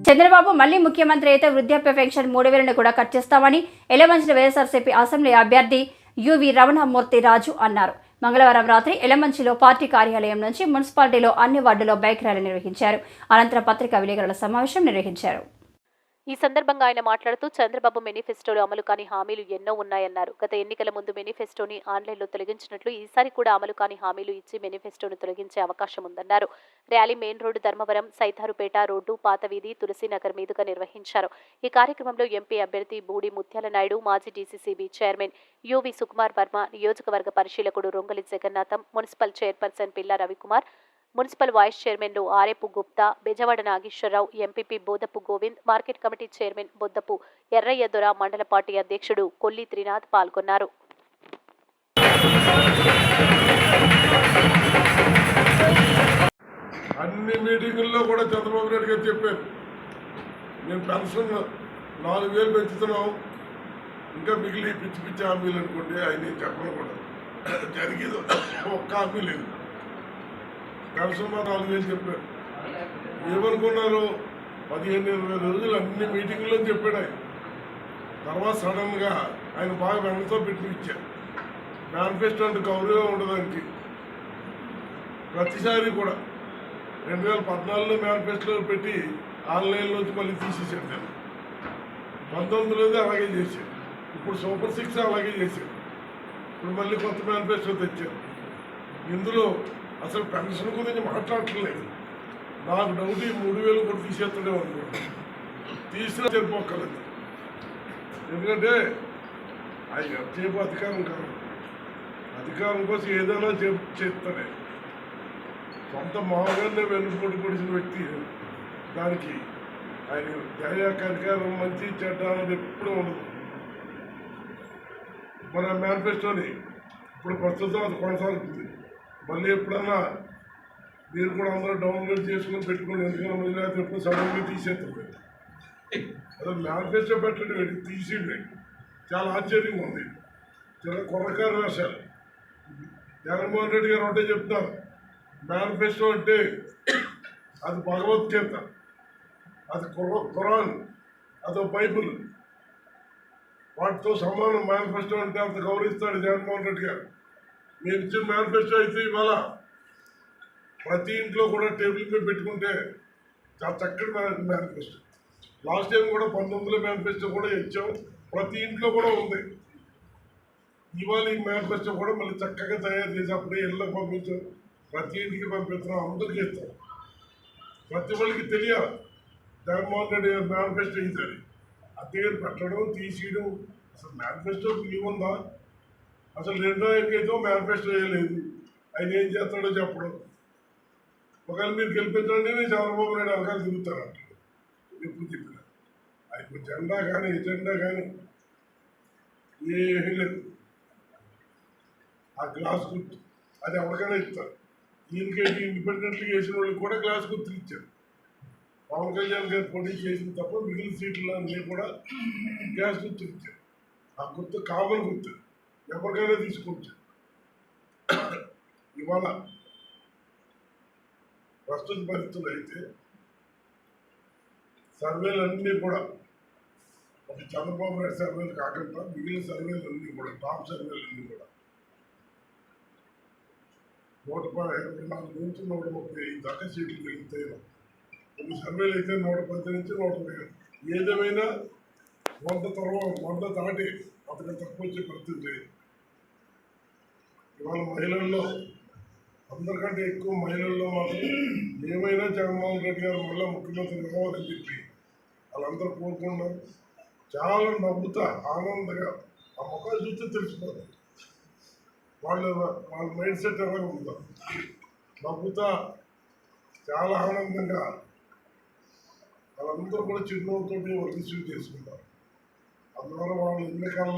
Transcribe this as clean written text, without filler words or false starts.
చంద్రబాబు మళ్లీ ముఖ్యమంత్రి అయితే వృద్ధాప్య పెన్షన్ 3000ని కూడా కట్ చేస్తామని ఎలమంచిలి వైఎస్ఆర్సీపీ అసెంబ్లీ అభ్యర్థి యువి రమణమూర్తి రాజు అన్నారు. మంగళవారం రాత్రి ఎలమంచిలో పార్టీ కార్యాలయం నుంచి మున్సిపాలిటీలో అన్ని వార్డులో బైక్ ర్యాలీ నిర్వహించారు. అనంతరం పత్రికా విలేకరుల సమావేశం నిర్వహించారు. ఈ సందర్భంగా ఆయన మాట్లాడుతూ చంద్రబాబు మేనిఫెస్టోలో అమలు కాని హామీలు ఎన్నో ఉన్నాయన్నారు. గత ఎన్నికల ముందు మేనిఫెస్టోని ఆన్లైన్లో తొలగించినట్లు ఈసారి కూడా అమలు కాని హామీలు ఇచ్చి మేనిఫెస్టోను తొలగించే అవకాశం ఉందన్నారు. Rally main road Dharmavaram, Saitharupeta road, Pathaveedhi, Tulasinagar మీదుగా నిర్వహించారు. ఈ కార్యక్రమంలో ఎంపీ అభ్యర్థి బూడి ముత్యాల నాయుడు, మాజీ DCCB chairman UV Sukumar Varma, నియోజకవర్గ పరిశీలకుడు Rongali Jagannatham, municipal chairperson Pilla Ravikumar, municipal vice చైర్మన్లు Arepu Gupta, Bezawada Nageswararao, MPP Bodapu Govind, market committee chairman Boddapu Errayya Dora, mandal party అధ్యక్షుడు కొల్లి త్రినాథ్ పాల్గొన్నారు. అన్ని మీటింగుల్లో కూడా చంద్రబాబు నాయుడు గారు చెప్పారు, మేము పెన్షన్ 4000 పెంచుతున్నాం, ఇంకా మిగిలి పిచ్చి పిచ్చి హామీలు అనుకోండి. ఆయన చెప్పడం కూడా జరిగేది ఒక్క హామీ లేదు. పెన్షన్ 4000 చెప్పారు. ఏమనుకున్నారు? 15-20 రోజులు అన్ని మీటింగుల్లో చెప్పాడు ఆయన. తర్వాత సడన్గా ఆయన బాగా వెనకతో పెట్టించారు. మేనిఫెస్టో అంటే గౌరవం ఉండడానికి ప్రతిసారి కూడా 2014లో మేనిఫెస్టో పెట్టి ఆన్లైన్లోంచి మళ్ళీ తీసేసాడు. 19లోనే అలాగే చేశాడు. ఇప్పుడు సూపర్ 6 అలాగే చేశాడు. ఇప్పుడు మళ్ళీ కొత్త మేనిఫెస్టో తెచ్చారు. ఇందులో అసలు పెన్షన్ గురించి మాట్లాడట్లేదు. నాకు డౌట్ ఈ 3000 కూడా తీసేస్తాడే అనుకుంటున్నాను. తీసినా చెప్పుకోలేదు. ఎందుకంటే ఆయన చేపు అధికారం కాదు. అధికారం కోసం ఏదైనా చేస్తానే. సొంత మామగారినే వెన్నుపోటు పొడిచిన వ్యక్తి. దానికి ఆయన దయాక అధికారం మంచి చెడ్డ అనేది ఎప్పుడూ ఉండదు. మన మేనిఫెస్టోని ఇప్పుడు ప్రస్తుతం అది కొనసాగుతుంది. మళ్ళీ ఎప్పుడన్నా మీరు కూడా అందరూ డౌన్లోడ్ చేసుకుని పెట్టుకోండి. ఎందుకంటే మళ్ళీ ఎప్పుడు సడన్గా తీసేస్తుంది. అసలు మేనిఫెస్టో పెట్టండి, తీసేయండి. చాలా ఆశ్చర్యంగా ఉంది. చాలా కుర్రకారు వేశారు. జగన్మోహన్ రెడ్డి గారు ఒకటే చెప్తారు, మేనిఫెస్టో అంటే అది భగవద్గీత, అది ఖురాన్, అదో బైబుల్, వాటితో సమానం. మేనిఫెస్టో అంటే అంత గౌరవిస్తాడు జగన్మోహన్ రెడ్డి గారు. మీరు ఇచ్చిన మేనిఫెస్టో అయితే ఇవాళ ప్రతి ఇంట్లో కూడా టేబుల్ మీద పెట్టుకుంటే చాలా చక్కటి మేనిఫెస్టో. లాస్ట్ టైం కూడా 19లో మేనిఫెస్టో కూడా ఇచ్చాం. ప్రతి ఇంట్లో కూడా ఉంది. ఇవాళ ఈ మేనిఫెస్టో కూడా మళ్ళీ చక్కగా తయారు చేసి అప్పుడే ఇళ్ళకి పంపించాం. ప్రతి ఇంటికి పంపిస్తున్నాం, అందరికీ ఇస్తాం. ప్రతి వాళ్ళకి తెలియాలి జగన్మోహన్ రెడ్డి గారి మేనిఫెస్టో ఇచ్చారు. అంతేగాని పెట్టడం తీసేయడం. అసలు మేనిఫెస్టో ఏముందా? అసలు 2వ ఎన్నికైతే మేనిఫెస్టో వేయలేదు. ఆయన ఏం చేస్తాడో చెప్పడం. ఒకవేళ మీరు గెలిపించండి, నేను చంద్రబాబు నాయుడు అవకాశం తిరుగుతానంట. ఎప్పుడు చెప్పిన ఆయన జెండా కానీ ఎజెండా కానీ ఏమీ లేదు. ఆ గ్లాస్ గుర్తు అది ఎవరికైనా ఇస్తారు. ఈయనకి ఇండిపెండెంట్గా చేసిన వాళ్ళకి కూడా గ్లాస్ గుర్తులు ఇచ్చారు. పవన్ కళ్యాణ్ గారు పోటీ చేసిన తప్ప మిగిలిన సీట్లు అన్నీ కూడా గ్లాస్ గుర్తులు ఇచ్చారు. ఆ గుర్తు కామన్ గుర్తు, ఎవరికైనా తీసుకోవచ్చు. ఇవాళ ప్రస్తుత పరిస్థితులు అయితే సర్వేలు అన్నీ కూడా ఒక చంద్రబాబు నాయుడు సర్వేలు కాకుండా మిగిలిన సర్వేలు అన్నీ కూడా టాప్ సర్వేలు అన్నీ కూడా 124 నుంచి 135 దాకా సీట్లు పెరుగుతాయి. కొన్ని సర్వేలు అయితే 110 నుంచి 120. ఏదేమైనా 100 దాటి అంతకంటే తక్కువ వచ్చే పరిస్థితి. ఇవాళ మహిళల్లో అందరికంటే ఎక్కువ మహిళల్లో మాత్రం ఏమైనా జగన్మోహన్ రెడ్డి గారు మళ్ళీ ముఖ్యమంత్రి కావాలని చెప్పి వాళ్ళందరూ కోరుకున్నారు. చాలా నవ్వుతా ఆనందంగా ఆ ముఖాలు చూస్తే తెలిసిపోతుంది వాళ్ళ మైండ్ సెట్ ఎలా ఉందో. నవ్వుతా చాలా ఆనందంగా వాళ్ళందరూ కూడా చిరునవ్వుతోటి రిసీవ్ చేసుకుంటారు. అందువల్ల వాళ్ళు ఎన్నికల్లో